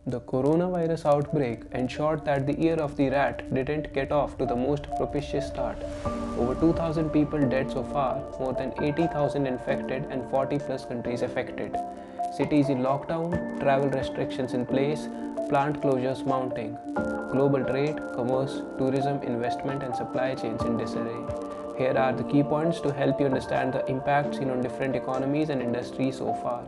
The coronavirus outbreak ensured that the year of the rat didn't get off to the most propitious start. Over 2,000 people dead so far, more than 80,000 infected, and 40 plus countries affected. Cities in lockdown, travel restrictions in place, plant closures mounting. Global trade, commerce, tourism, investment, and supply chains in disarray. Here are the key points to help you understand the impact seen on different economies and industries so far.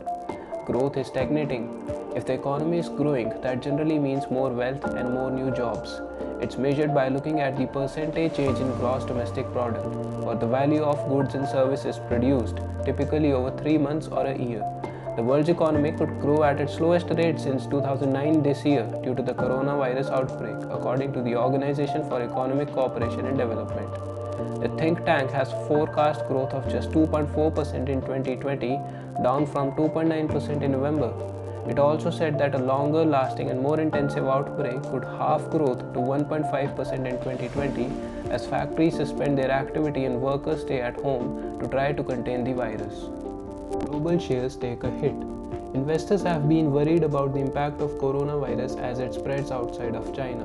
Growth is stagnating. If the economy is growing, that generally means more wealth and more new jobs. It's measured by looking at the percentage change in gross domestic product, or the value of goods and services produced, typically over 3 months or a year. The world's economy could grow at its slowest rate since 2009 this year due to the coronavirus outbreak, according to the Organization for Economic Cooperation and Development. The think tank has forecast growth of just 2.4% in 2020, down from 2.9% in November. It also said that a longer lasting and more intensive outbreak could halve growth to 1.5% in 2020 as factories suspend their activity and workers stay at home to try to contain the virus. Global shares take a hit. Investors have been worried about the impact of coronavirus as it spreads outside of China.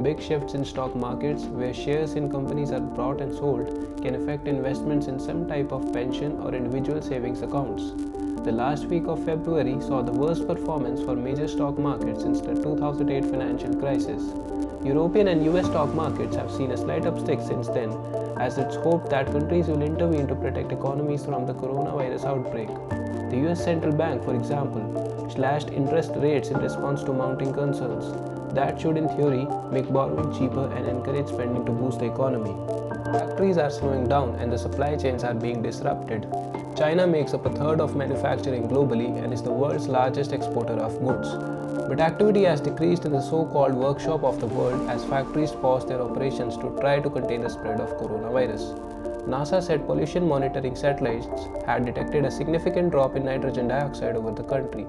Big shifts in stock markets, where shares in companies are bought and sold, can affect investments in some type of pension or individual savings accounts. The last week of February saw the worst performance for major stock markets since the 2008 financial crisis. European and US stock markets have seen a slight uptick since then, as it's hoped that countries will intervene to protect economies from the coronavirus outbreak. The US Central Bank, for example, slashed interest rates in response to mounting concerns. That should, in theory, make borrowing cheaper and encourage spending to boost the economy. Factories are slowing down and the supply chains are being disrupted. China makes up a third of manufacturing globally and is the world's largest exporter of goods. But activity has decreased in the so-called workshop of the world as factories pause their operations to try to contain the spread of coronavirus. NASA said pollution monitoring satellites had detected a significant drop in nitrogen dioxide over the country.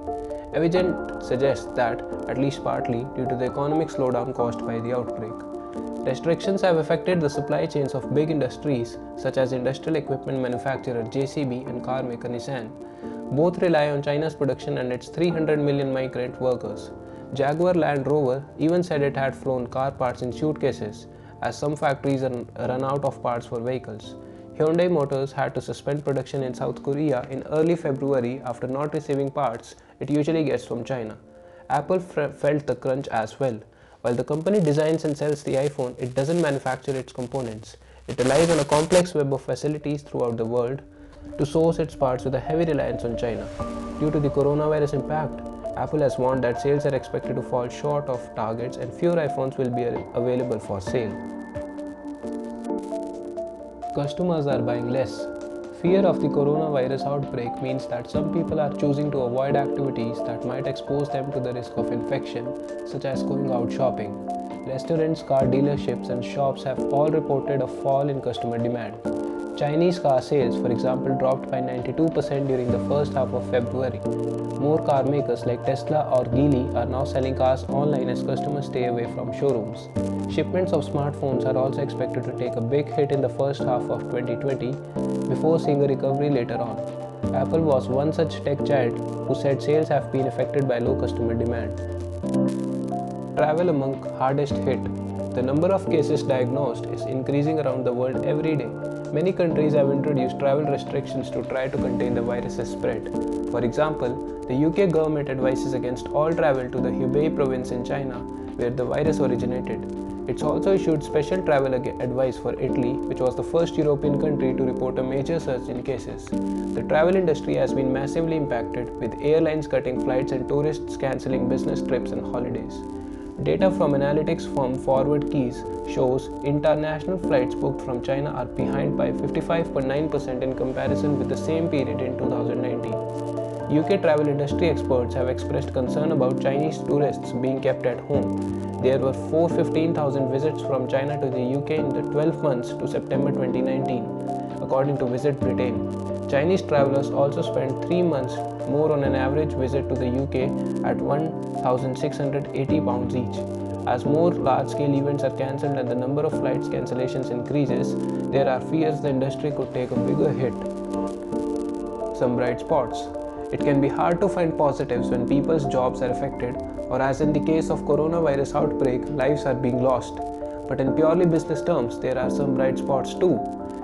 Evidence suggests that, at least partly, due to the economic slowdown caused by the outbreak. Restrictions have affected the supply chains of big industries such as industrial equipment manufacturer JCB and car maker Nissan. Both rely on China's production and its 300 million migrant workers. Jaguar Land Rover even said it had flown car parts in suitcases, as some factories run out of parts for vehicles. Hyundai Motors had to suspend production in South Korea in early February after not receiving parts it usually gets from China. Apple felt the crunch as well. While the company designs and sells the iPhone, it doesn't manufacture its components. It relies on a complex web of facilities throughout the world to source its parts with a heavy reliance on China. Due to the coronavirus impact, Apple has warned that sales are expected to fall short of targets and fewer iPhones will be available for sale. Customers are buying less. Fear of the coronavirus outbreak means that some people are choosing to avoid activities that might expose them to the risk of infection, such as going out shopping. Restaurants, car dealerships, and shops have all reported a fall in customer demand. Chinese car sales, for example, dropped by 92% during the first half of February. More car makers like Tesla or Geely are now selling cars online as customers stay away from showrooms. Shipments of smartphones are also expected to take a big hit in the first half of 2020 before seeing a recovery later on. Apple was one such tech giant who said sales have been affected by low customer demand. Travel among hardest hit. The number of cases diagnosed is increasing around the world every day. Many countries have introduced travel restrictions to try to contain the virus's spread. For example, the UK government advises against all travel to the Hubei province in China, where the virus originated. It's also issued special travel advice for Italy, which was the first European country to report a major surge in cases. The travel industry has been massively impacted, with airlines cutting flights and tourists cancelling business trips and holidays. Data from analytics firm Forward Keys shows international flights booked from China are behind by 55.9% in comparison with the same period in 2019. UK travel industry experts have expressed concern about Chinese tourists being kept at home. There were 415,000 visits from China to the UK in the 12 months to September 2019, according to Visit Britain. Chinese travelers also spent 3 months more on an average visit to the UK at £1,680 each. As more large-scale events are cancelled and the number of flights cancellations increases, there are fears the industry could take a bigger hit. Some bright spots. It can be hard to find positives when people's jobs are affected, or as in the case of coronavirus outbreak, lives are being lost. But in purely business terms, there are some bright spots too.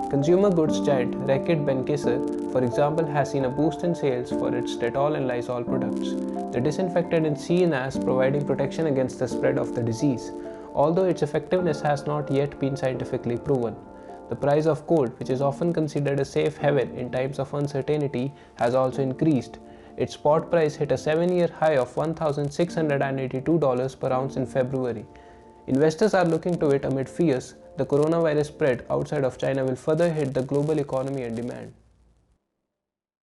Consumer goods giant Reckitt Benckiser, for example, has seen a boost in sales for its Dettol and Lysol products. The disinfectant is seen as providing protection against the spread of the disease, although its effectiveness has not yet been scientifically proven. The price of gold, which is often considered a safe haven in times of uncertainty, has also increased. Its spot price hit a 7-year high of $1,682 per ounce in February. Investors are looking to it amid fears the coronavirus spread outside of China will further hit the global economy and demand.